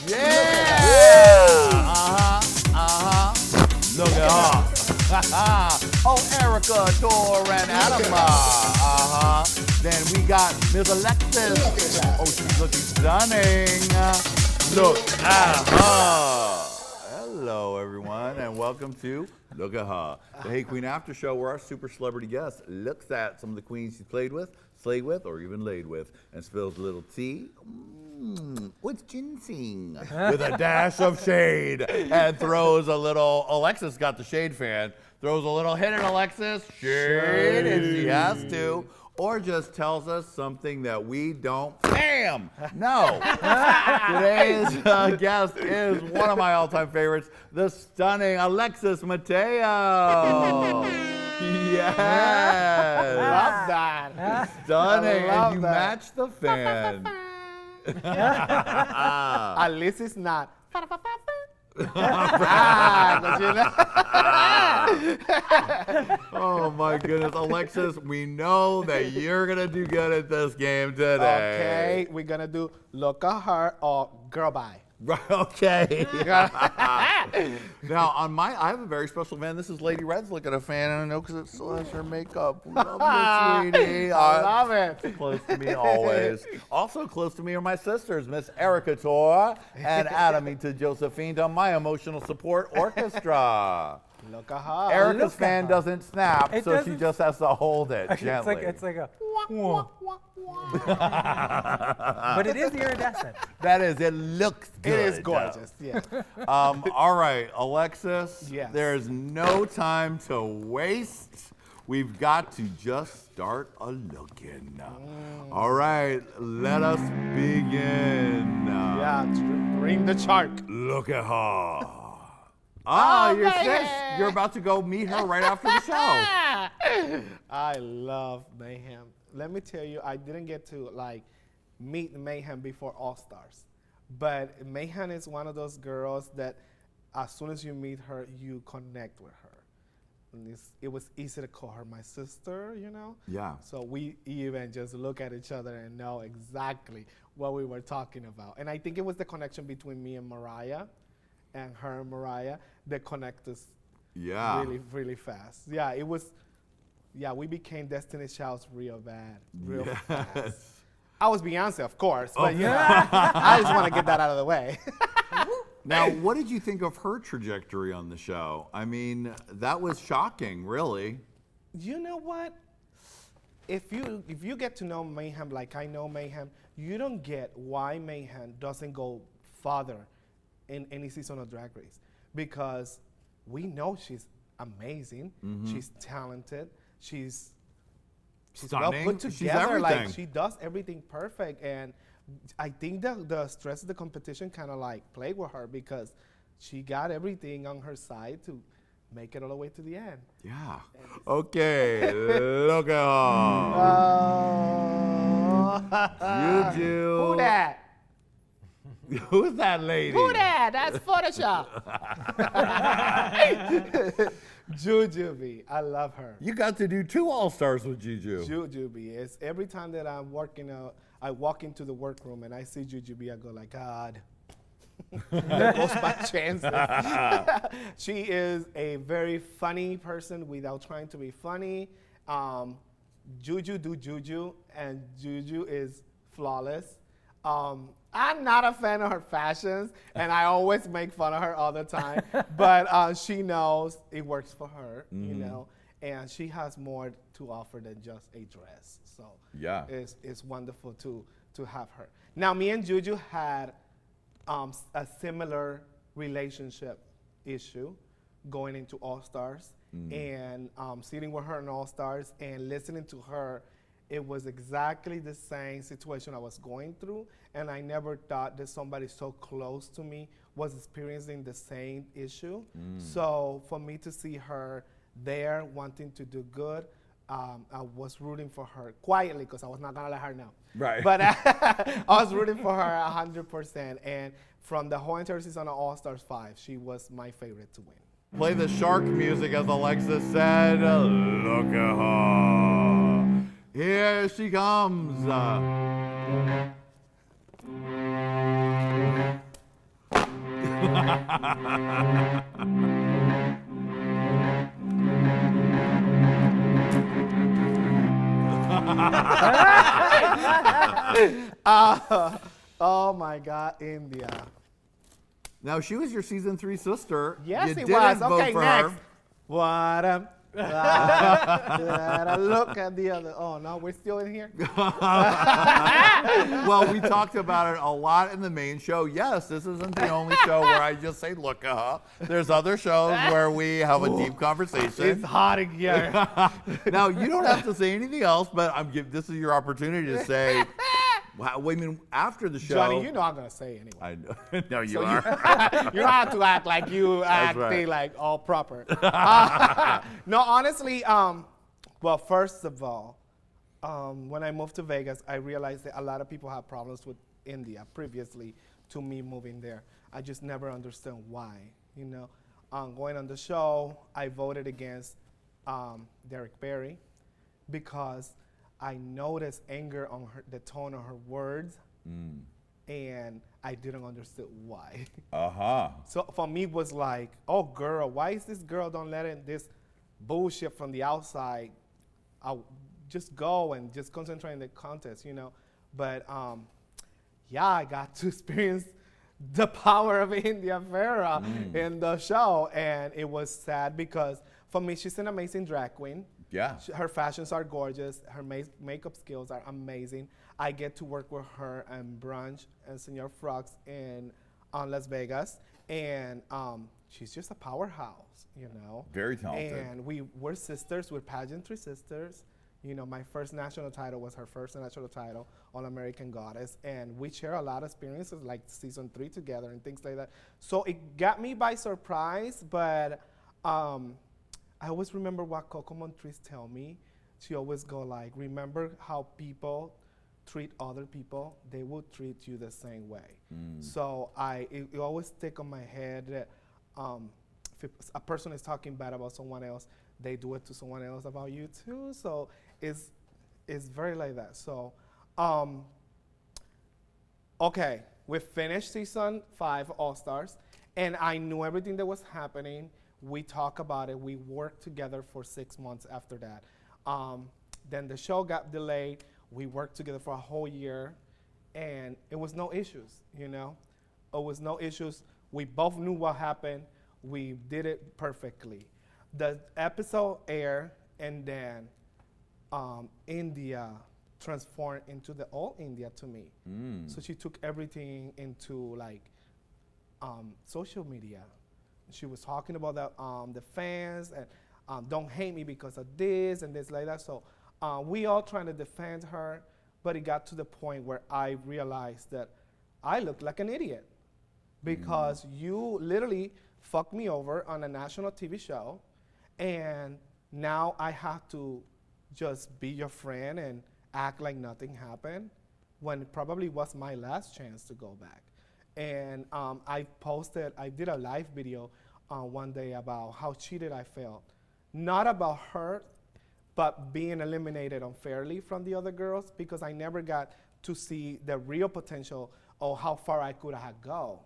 Look at her. Oh, Erickatoure and Adama. Then we got Ms. Alexis. Oh, she's looking stunning. Look at her. Hello, everyone, and welcome to Look at Her, the Hey Qween After Show, where our super celebrity guest looks at some of the queens she's played with, slayed with, or even laid with, and spills a little tea. What's ginseng? With a dash of shade, and throws a little. Alexis got the shade fan. Throws a little hit at Alexis. Shade, and she has to. Or just tells us something that we don't, bam, know. Today's guest is one of my all-time favorites, the stunning Alexis Mateo. Yes. Love that. Stunning, and you match the fan. At least it's not. Oh my goodness, Alexis, we know that you're gonna do good at this game today. Okay, we're gonna do Look at Her or Girl Bye. Right, okay. Now, I have a very special fan. This is Lady Red's looking a fan, and I know because it still has her makeup. We love you, sweetie. I love it. Close to me always. Also close to me are my sisters, Miss Erickatoure and Adamita Josephine, on my emotional support orchestra. Look at her. Erica's fan doesn't snap, so she doesn't- just has to hold it gently. It's like a. But it is iridescent. That is, it looks good. It is gorgeous, yeah. All right, Alexis, Yes. there's no time to waste. We've got to just start a-looking. All right, let us begin. Yeah, bring the shark. Look at her. Your sis. You're about to go meet her right after the show. I love Mayhem. Let me tell you, I didn't get to meet Mayhem before All Stars, but Mayhem is one of those girls that as soon as you meet her, you connect with her. And it was easy to call her my sister, you know? Yeah. So we even just look at each other and know exactly what we were talking about. And I think it was the connection between me and Mariah, and her and Mariah, that connect us really, really fast. Yeah, it was. Yeah, we became Destiny's Child's real bad, real fast. I was Beyonce, of course, but I just want to get that out of the way. Now, what did you think of her trajectory on the show? I mean, that was shocking, really. You know what? If you get to know Mayhem like I know Mayhem, you don't get why Mayhem doesn't go farther in any season of Drag Race, because we know she's amazing, she's talented. She's well put together. She's everything. She does everything perfect, and I think that the stress of the competition kind of played with her, because she got everything on her side to make it all the way to the end. Yeah. Okay. Look at her. Juju. Who that? Who's that lady? Who that? That's Photoshop. Jujubee, I love her. You got to do 2 All-Stars with Juju. Jujubee is every time that I'm working out, I walk into the workroom and I see Jujubee, I go like, God, there goes my chances. She is a very funny person without trying to be funny. Juju do Juju, and Juju is flawless. I'm not a fan of her fashions, and I always make fun of her all the time, but she knows it works for her, you know, and she has more to offer than just a dress. So yeah, it's wonderful to have her. Now, me and Juju had a similar relationship issue going into All Stars, and sitting with her in All Stars and listening to her. It was exactly the same situation I was going through, and I never thought that somebody so close to me was experiencing the same issue. So for me to see her there wanting to do good, I was rooting for her quietly, because I was not gonna let her know. Right. But I was rooting for her 100%, and from the whole entire season of All Stars 5, she was my favorite to win. Play the shark music, as Alexis said. Look at her. Here she comes. Oh my God, India. Now, she was your season 3 sister. Yes, you it didn't was. vote Okay, for next. her. What look at the other. Oh no, we're still in here. Well, we talked about it a lot in the main show. Yes, this isn't the only show where I just say, look, there's other shows where we have a deep conversation. It's hot in here. Now, you don't have to say anything else, but this is your opportunity to say, wow, I mean, after the show. Johnny, you know I'm gonna say anyway. I know. No, you So are. you don't have to act like you acting right. like all proper. No, honestly, well, first of all, when I moved to Vegas, I realized that a lot of people have problems with India previously to me moving there. I just never understood why. You know, going on the show, I voted against Derek Barry because I noticed anger on the tone of her words, and I didn't understand why. So for me, it was like, oh, girl, why is this girl don't let in this bullshit from the outside? I'll just go and just concentrate in the contest, you know? But yeah, I got to experience the power of India Farah in the show, and it was sad because for me, she's an amazing drag queen. Yeah. Her fashions are gorgeous. Her makeup skills are amazing. I get to work with her and Brunch and Senor Frogs in Las Vegas, and she's just a powerhouse, you know. Very talented. And we're sisters. We're pageantry sisters. You know, my first national title was her first national title on American Goddess, and we share a lot of experiences like season 3 together and things like that. So it got me by surprise, but I always remember what Coco Montrese tell me. She always go like, remember how people treat other people, they will treat you the same way. So it always stick on my head that if a person is talking bad about someone else, they do it to someone else about you too. So it's very like that. So, okay, we finished season 5 All Stars, and I knew everything that was happening. We talked about it. We worked together for 6 months after that. Then the show got delayed. We worked together for a whole year, and it was no issues, you know? It was no issues. We both knew what happened. We did it perfectly. The episode aired, and then India transformed into the All India to me. So she took everything into like social media. She was talking about the fans and don't hate me because of this and this like that. So we all trying to defend her, but it got to the point where I realized that I looked like an idiot because you literally fucked me over on a national TV show, and now I have to just be your friend and act like nothing happened when it probably was my last chance to go back. And I did a live video one day about how cheated I felt. Not about her, but being eliminated unfairly from the other girls, because I never got to see the real potential of how far I could have go.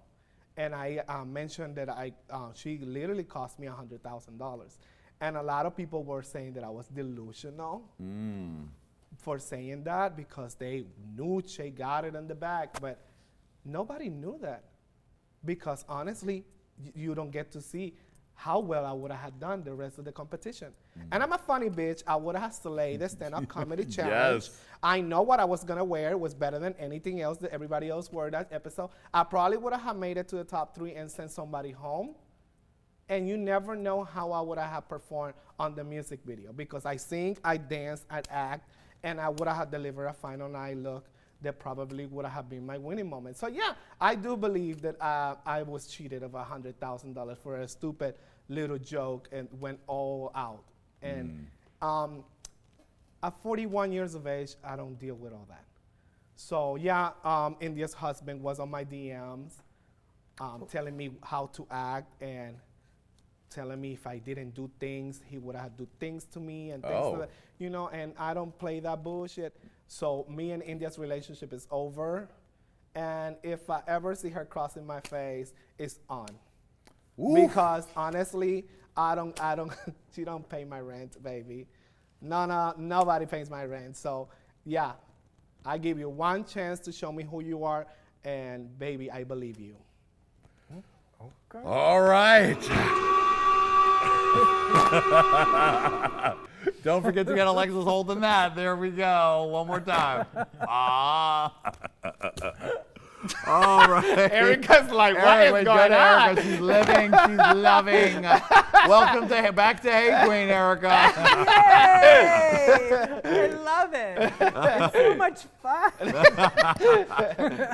And I mentioned that she literally cost me $100,000. And a lot of people were saying that I was delusional for saying that because they knew she got it in the back, but nobody knew that, because honestly, you don't get to see how well I would have done the rest of the competition. And I'm a funny bitch. I would have slayed the stand-up comedy challenge. Yes. I know what I was gonna wear. It was better than anything else that everybody else wore that episode. I probably would have made it to the top 3 and sent somebody home. And you never know how I would have performed on the music video, because I sing, I dance, I act, and I would have delivered a final night look that probably would have been my winning moment. So yeah, I do believe that I was cheated of $100,000 for a stupid little joke and went all out. And at 41 years of age, I don't deal with all that. So yeah, India's husband was on my DMs telling me how to act and telling me if I didn't do things, he would have do things to me and things like that, you know, and I don't play that bullshit. So me and India's relationship is over, and if I ever see her crossing my face, it's on. because honestly, I don't, she don't pay my rent, baby. No, nobody pays my rent. So yeah, I give you one chance to show me who you are, and baby, I believe you. Okay. All right. Don't forget to get Alexis holding that. There we go. One more time. Ah. All right. Erica's like, what is going on? Erica. She's living. She's loving. Welcome back to Hey Qween, Erica. Yay! I love it. It's so much fun.